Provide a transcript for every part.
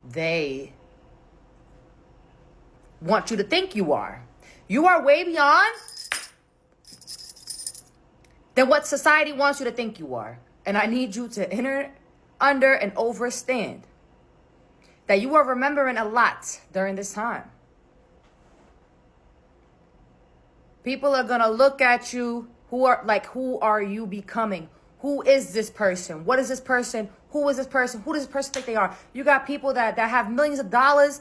they want you to think you are. You are way beyond than what society wants you to think you are. And I need you to enter under and overstand that you are remembering a lot during this time. People are going to look at you who are you becoming? Who is this person? What is this person? Who is this person? Who does this person think they are? You got people that have millions of dollars,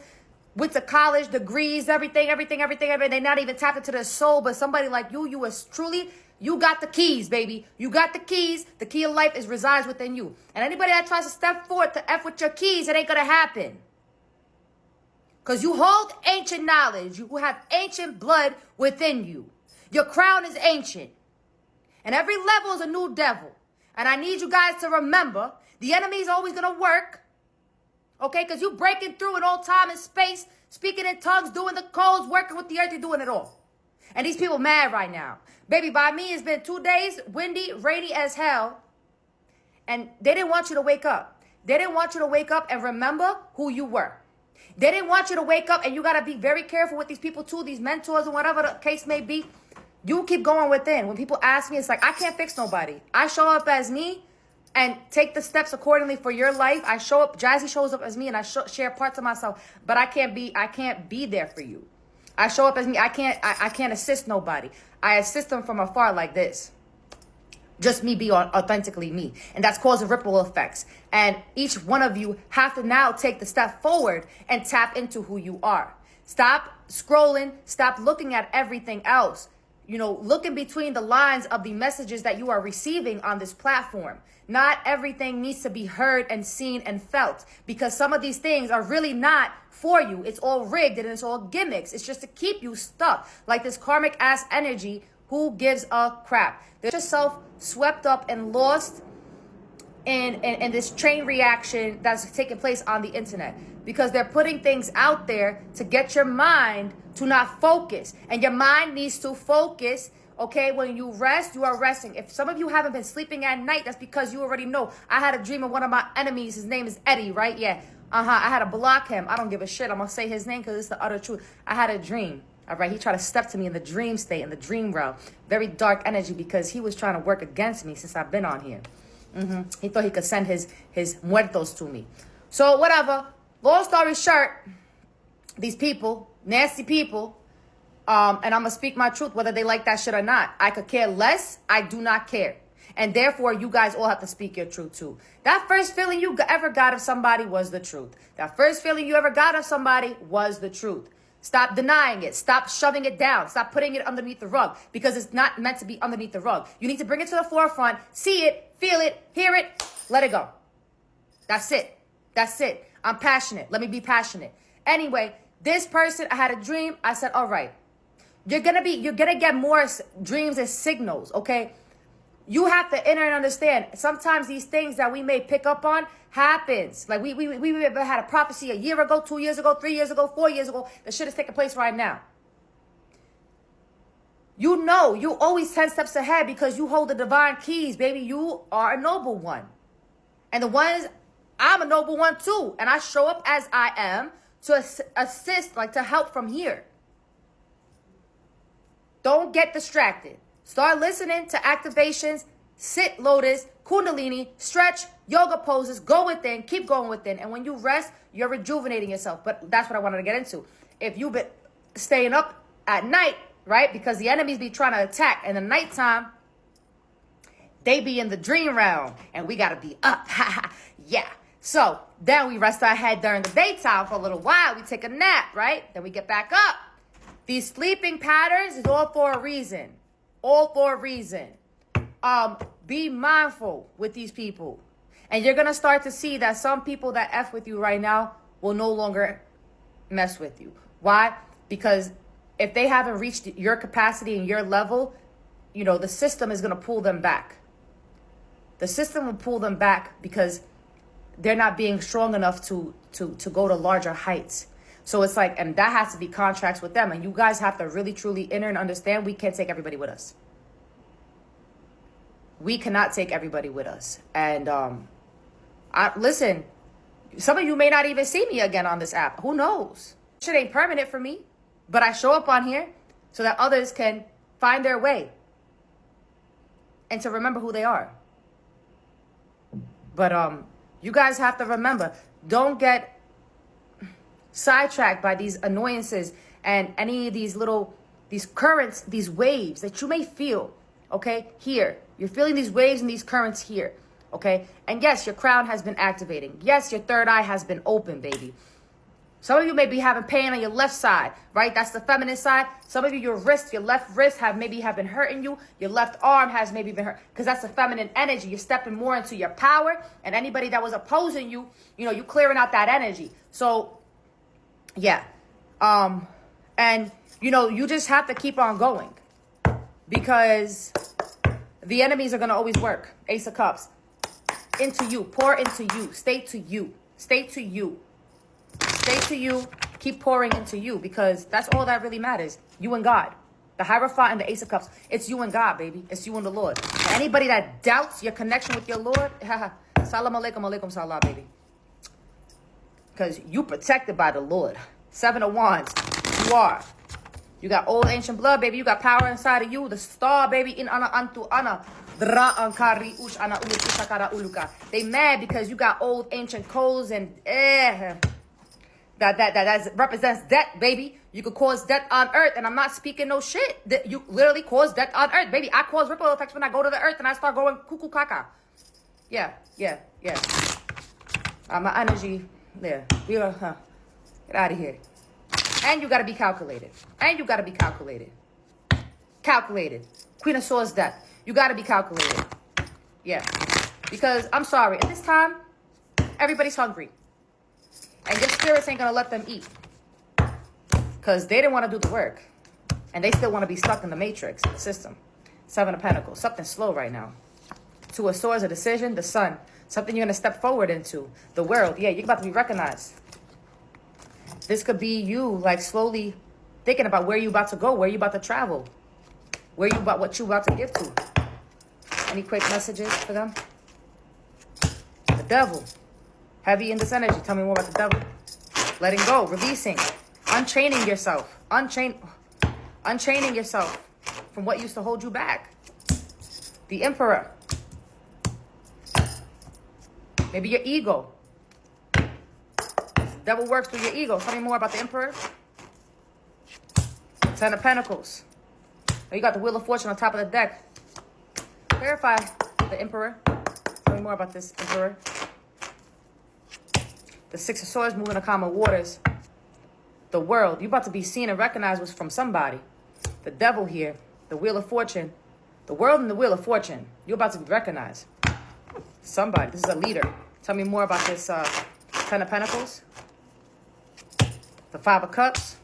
went to college, degrees, everything. They're not even tapped into their soul. But somebody like you is truly, you got the keys, baby. You got the keys. The key of life resides within you. And anybody that tries to step forward to F with your keys, it ain't going to happen. Because you hold ancient knowledge. You have ancient blood within you. Your crown is ancient. And every level is a new devil. And I need you guys to remember, the enemy is always going to work. Okay? Because you breaking through in all time and space, speaking in tongues, doing the codes, working with the earth, you're doing it all. And these people mad right now. Baby, by me, it's been 2 days, windy, rainy as hell. And they didn't want you to wake up. They didn't want you to wake up and remember who you were. They didn't want you to wake up, and you got to be very careful with these people too, these mentors and whatever the case may be. You keep going within. When people ask me, it's like, I can't fix nobody. I show up as me and take the steps accordingly for your life. I show up, Jazzy shows up as me, and I share parts of myself, but I can't be there for you. I show up as me. I can't assist nobody. I assist them from afar like this. Just me be authentically me. And that's causing ripple effects. And each one of you have to now take the step forward and tap into who you are. Stop scrolling. Stop looking at everything else. Looking between the lines of the messages that you are receiving on this platform. Not everything needs to be heard and seen and felt, because some of these things are really not for you. It's all rigged and it's all gimmicks. It's just to keep you stuck. Like this karmic ass energy. Who gives a crap? They're yourself swept up and lost in this train reaction that's taking place on the internet, because they're putting things out there to get your mind to not focus. And your mind needs to focus. Okay, when you rest, you are resting. If some of you haven't been sleeping at night, that's because you already know. I had a dream of one of my enemies. His name is Eddie, right? Yeah. I had to block him. I don't give a shit. I'm going to say his name because it's the utter truth. I had a dream. All right, he tried to step to me in the dream state, in the dream realm. Very dark energy, because he was trying to work against me since I've been on here. He thought he could send his muertos to me. So whatever. Long story short, these people, nasty people, and I'm going to speak my truth, whether they like that shit or not. I could care less. I do not care. And therefore, you guys all have to speak your truth too. That first feeling you ever got of somebody was the truth. That first feeling you ever got of somebody was the truth. Stop denying it. Stop shoving it down. Stop putting it underneath the rug, because it's not meant to be underneath the rug. You need to bring it to the forefront, see it, feel it, hear it, let it go. That's it. That's it. I'm passionate. Let me be passionate. Anyway, this person, I had a dream. I said, all right, you're going to get more dreams as signals. Okay. You have to enter and understand. Sometimes these things that we may pick up on happens. Like we had a prophecy a year ago, 2 years ago, 3 years ago, 4 years ago. The shit is taking place right now. You always 10 steps ahead because you hold the divine keys, baby. You are a noble one. And the ones, I'm a noble one too. And I show up as I am to assist, like to help from here. Don't get distracted. Start listening to activations, sit lotus, kundalini, stretch, yoga poses, go within, keep going within. And when you rest, you're rejuvenating yourself. But that's what I wanted to get into. If you've been staying up at night, right, because the enemies be trying to attack in the nighttime, they be in the dream realm, and we got to be up. Yeah. So then we rest our head during the daytime for a little while. We take a nap, right? Then we get back up. These sleeping patterns is all for a reason. All for a reason. Be mindful with these people. And you're going to start to see that some people that F with you right now will no longer mess with you. Why? Because if they haven't reached your capacity and your level, the system is going to pull them back. The system will pull them back because they're not being strong enough to go to larger heights. So it's like, and that has to be contracts with them. And you guys have to really, truly enter and understand we can't take everybody with us. We cannot take everybody with us. And listen, Some of you may not even see me again on this app. Who knows? Shit ain't permanent for me. But I show up on here so that others can find their way and to remember who they are. But you guys have to remember, don't get sidetracked by these annoyances and any of these currents, these waves that you may feel, okay, here. You're feeling these waves and these currents here, okay? And yes, your crown has been activating. Yes, your third eye has been open, baby. Some of you may be having pain on your left side, right? That's the feminine side. Some of you, your left wrist have been hurting you. Your left arm has maybe been hurt because that's the feminine energy. You're stepping more into your power. And anybody that was opposing you, you clearing out that energy. So, yeah. And, you just have to keep on going because the enemies are going to always work. Ace of Cups. Into you. Pour into you. Stay to you. Stay to you. Stay to you, keep pouring into you because that's all that really matters. You and God. The Hierophant and the Ace of Cups. It's you and God, baby. It's you and the Lord. And anybody that doubts your connection with your Lord, salam alaikum, alaikum salam, baby. Because you protected by the Lord. 7 of Wands. You are. You got old ancient blood, baby. You got power inside of you. The star, baby. In ana antu ana. They mad because you got old ancient codes and that represents death, baby. You could cause death on earth, and I'm not speaking no shit. That you literally cause death on earth, baby. I cause ripple effects when I go to the earth and I start going cuckoo caca. Yeah. My energy, there. Get out of here. And you gotta be calculated. Calculated. Queen of Swords death. You gotta be calculated. Yeah. Because I'm sorry, at this time, everybody's hungry. And your spirits ain't going to let them eat. Because they didn't want to do the work. And they still want to be stuck in the matrix, the system. 7 of Pentacles. Something slow right now. 2 of Swords, a decision. The Sun. Something you're going to step forward into. The world. Yeah, you're about to be recognized. This could be you, like, slowly thinking about where you're about to go. Where you're about to travel. What you're about to give to. Any quick messages for them? The Devil. Heavy in this energy. Tell me more about the Devil. Letting go. Releasing. Unchaining yourself. Unchaining yourself from what used to hold you back. The Emperor. Maybe your ego. The Devil works through your ego. Tell me more about the Emperor. 10 of Pentacles. Oh, you got the Wheel of Fortune on top of the deck. Clarify the Emperor. Tell me more about this Emperor. The 6 of Swords moving the calmer waters. The World. You're about to be seen and recognized was from somebody. The Devil here. The Wheel of Fortune. The World and the Wheel of Fortune. You're about to be recognized. Somebody. This is a leader. Tell me more about this 10 of Pentacles. The 5 of Cups.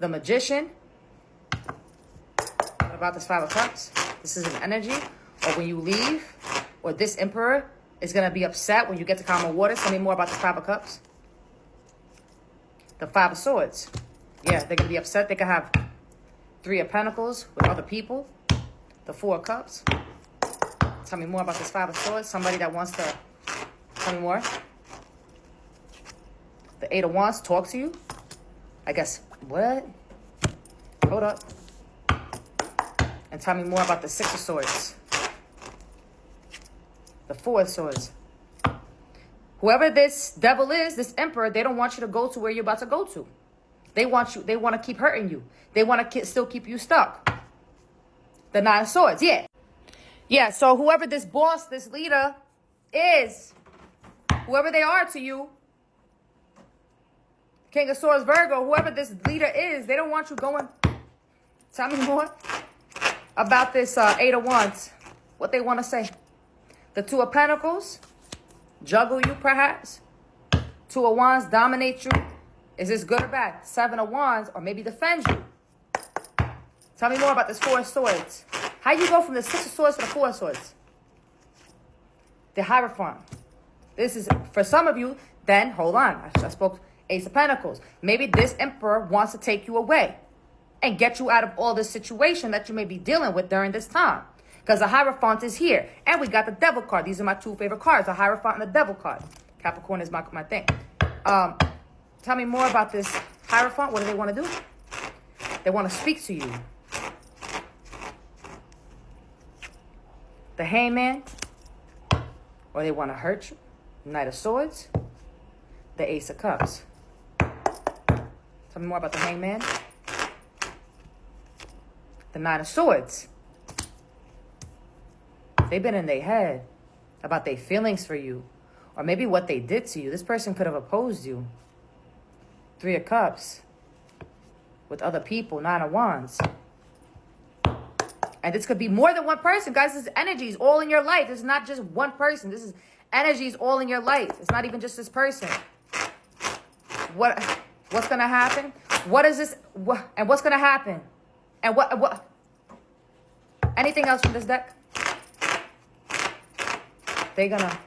The Magician. What about this 5 of Cups? This is an energy. Or when you leave, or this Emperor is going to be upset when you get to calmer waters. Tell me more about this 5 of Cups. The 5 of Swords. Yeah, they're going to be upset. They could have 3 of Pentacles with other people. The 4 of Cups. Tell me more about this 5 of Swords. Somebody that wants to tell me more. The 8 of Wands. Talk to you. I guess, what? Hold up. And tell me more about the 6 of Swords. The 4 of Swords. Whoever this Devil is, this Emperor, they don't want you to go to where you're about to go to. They want to keep hurting you. They want to still keep you stuck. The 9 of Swords, yeah. Yeah, so whoever this boss, this leader is, whoever they are to you, King of Swords, Virgo, whoever this leader is, they don't want you going. Tell me more about this 8 of Wands. What they want to say. The 2 of Pentacles, juggle you perhaps. 2 of Wands, dominate you. Is this good or bad? 7 of Wands, or maybe defend you. Tell me more about this 4 of Swords. How you go from the 6 of Swords to the 4 of Swords? The Hierophant. This is, for some of you, then, hold on. I spoke Ace of Pentacles. Maybe this Emperor wants to take you away and get you out of all this situation that you may be dealing with during this time. Because the Hierophant is here. And we got the Devil card. These are my two favorite cards, the Hierophant and the Devil card. Capricorn is my thing. Tell me more about this Hierophant. What do they want to do? They want to speak to you. The Hangman. Or they want to hurt you. Knight of Swords. The Ace of Cups. Tell me more about the Hangman. The Knight of Swords. They've been in their head about their feelings for you. Or maybe what they did to you. This person could have opposed you. Three of Cups. With other people. Nine of Wands. And this could be more than one person. Guys, this is energies all in your life. This is not just one person. This is energies all in your life. It's not even just this person. What's going to happen? What is this? And what's going to happen? And what? Anything else from this deck? They're going to...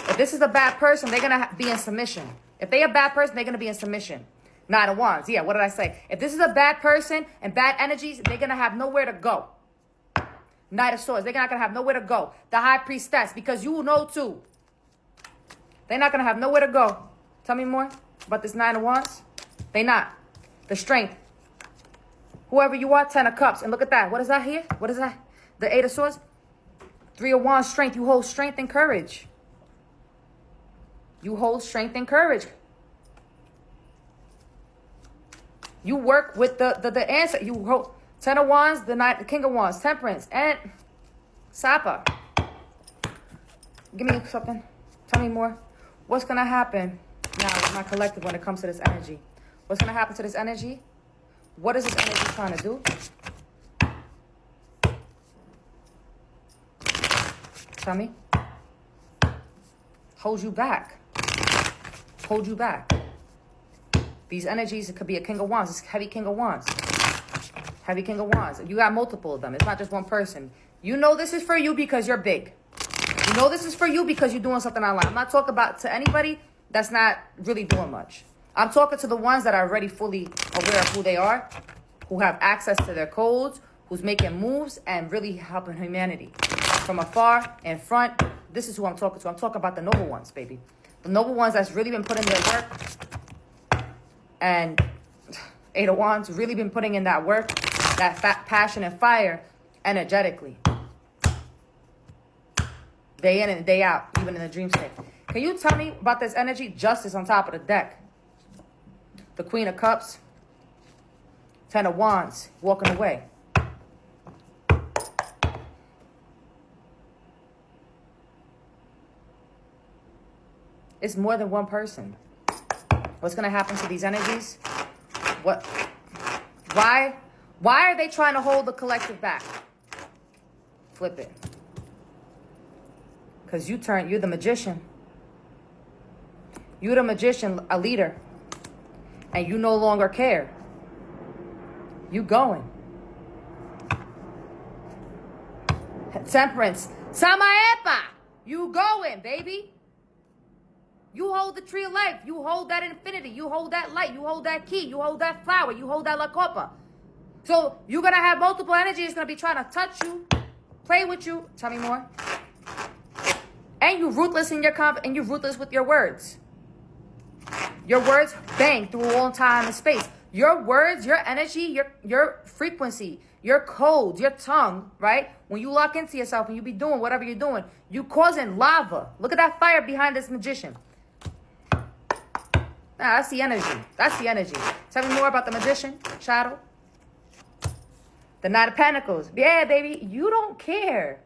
If this is a bad person, they're going to be in submission. If they're a bad person, they're going to be in submission. Nine of Wands. Yeah, what did I say? If this is a bad person and bad energies, they're going to have nowhere to go. Knight of Swords. They're not going to have nowhere to go. The High Priestess. Because you know too. They're not going to have nowhere to go. Tell me more about this Nine of Wands. They not. The Strength. Whoever you are, 10 of Cups. And look at that. What is that here? What is that? The Eight of Swords. 3 of Wands. Strength. You hold strength and courage. You hold strength and courage. You work with the answer. You hold 10 of Wands, the King of Wands, Temperance, and Sapa. Give me something. Tell me more. What's going to happen now with my collective when it comes to this energy? What's going to happen to this energy? What is this energy trying to do? Tell me. Hold you back. Hold you back. These energies, it could be a King of Wands. It's heavy King of Wands. Heavy King of Wands. You got multiple of them. It's not just one person. You know this is for you because you're big. You know this is for you because you're doing something online. I'm not talking about to anybody that's not really doing much. I'm talking to the ones that are already fully aware of who they are, who have access to their codes, who's making moves and really helping humanity. From afar, in front, this is who I'm talking to. I'm talking about the noble ones, baby. The noble ones that's really been putting their work. And Eight of Wands really been putting in that work, that passion and fire energetically. Day in and day out, even in the dream state. Can you tell me about this energy? Justice on top of the deck. The Queen of Cups. 10 of Wands, walking away. It's more than one person. What's going to happen to these energies? What? Why are they trying to hold the collective back? Flip it. Because you're the magician. You're the magician, a leader. And you no longer care. You going. Temperance. Samaepa. You going, baby. You hold the tree of life. You hold that infinity. You hold that light. You hold that key. You hold that flower. You hold that La Copa. So you're going to have multiple energies. It's going to be trying to touch you, play with you. Tell me more. And you're ruthless in your and you're ruthless with your words. Your words bang through all time and space. Your words, your energy, your frequency, your codes, your tongue, right? When you lock into yourself and you be doing whatever you're doing, you causing lava. Look at that fire behind this magician. That's the energy. That's the energy. Tell me more about the magician, Shadow. The Knight of Pentacles. Yeah, baby, you don't care.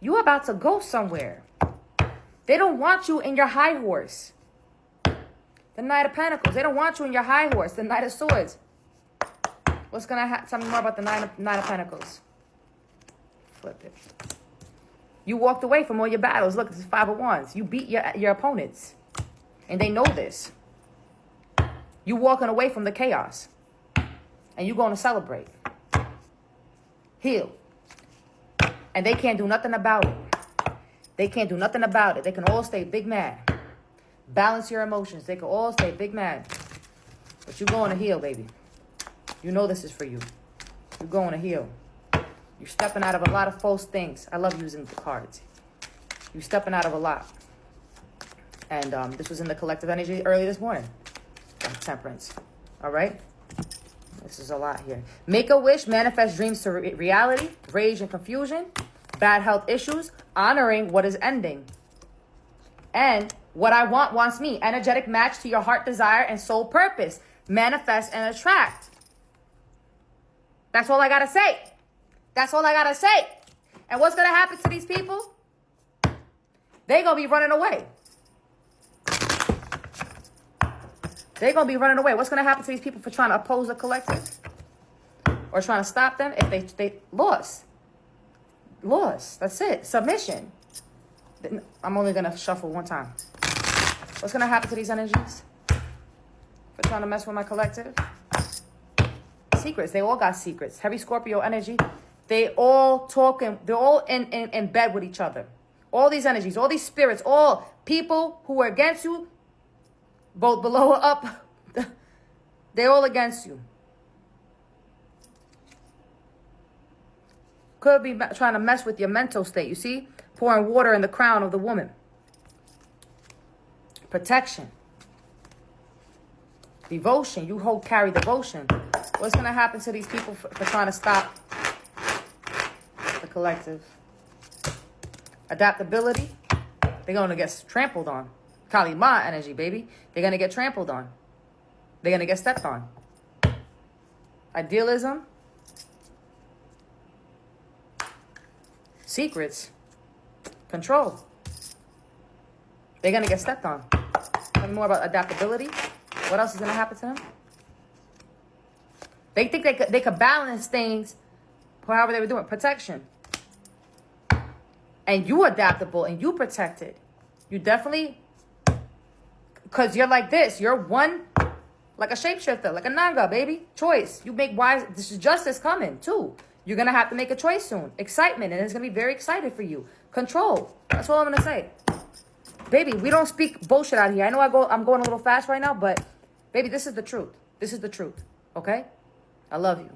You about to go somewhere. They don't want you in your high horse. The Knight of Pentacles. They don't want you in your high horse. The Knight of Swords. What's going to happen? Tell me more about the Knight of Pentacles. Flip it. You walked away from all your battles. Look, it's 5 of Wands. You beat your opponents. And they know this. You walking away from the chaos. And you going to celebrate. Heal. And they can't do nothing about it. They can't do nothing about it. They can all stay big mad. Balance your emotions. They can all stay big mad. But you're going to heal, baby. You know this is for you. You're going to heal. You're stepping out of a lot of false things. I love using the cards. You're stepping out of a lot. And this was in the collective energy early this morning. Temperance. All right? This is a lot here. Make a wish, manifest dreams to reality, rage and confusion, bad health issues, honoring what is ending. And what I want wants me. Energetic match to your heart desire and soul purpose. Manifest and attract. That's all I got to say. That's all I got to say. And what's going to happen to these people? They're going to be running away. They're going to be running away. What's going to happen to these people for trying to oppose the collective? Or trying to stop them? If they lost. Lost. That's it. Submission. I'm only going to shuffle one time. What's going to happen to these energies? For trying to mess with my collective? Secrets. They all got secrets. Heavy Scorpio energy. They all talking. They're all in bed with each other. All these energies, all these spirits, all people who are against you, both below or up, they're all against you. Could be trying to mess with your mental state. You see? Pouring water in the crown of the woman. Protection. Devotion. You carry devotion. What's going to happen to these people for trying to stop the collective? Adaptability. They're going to get trampled on. Kali Ma energy, baby. They're going to get trampled on. They're going to get stepped on. Idealism. Secrets. Control. They're going to get stepped on. Tell me more about adaptability. What else is going to happen to them? They think they could balance things however they were doing. Protection. And you adaptable and you protected. You definitely, because you're like this. You're one, like a shapeshifter, like a Nanga, baby. Choice. You make wise. This is justice coming, too. You're going to have to make a choice soon. Excitement. And it's going to be very excited for you. Control. That's all I'm going to say. Baby, we don't speak bullshit out here. I know I'm going a little fast right now, but baby, this is the truth. This is the truth. Okay? I love you.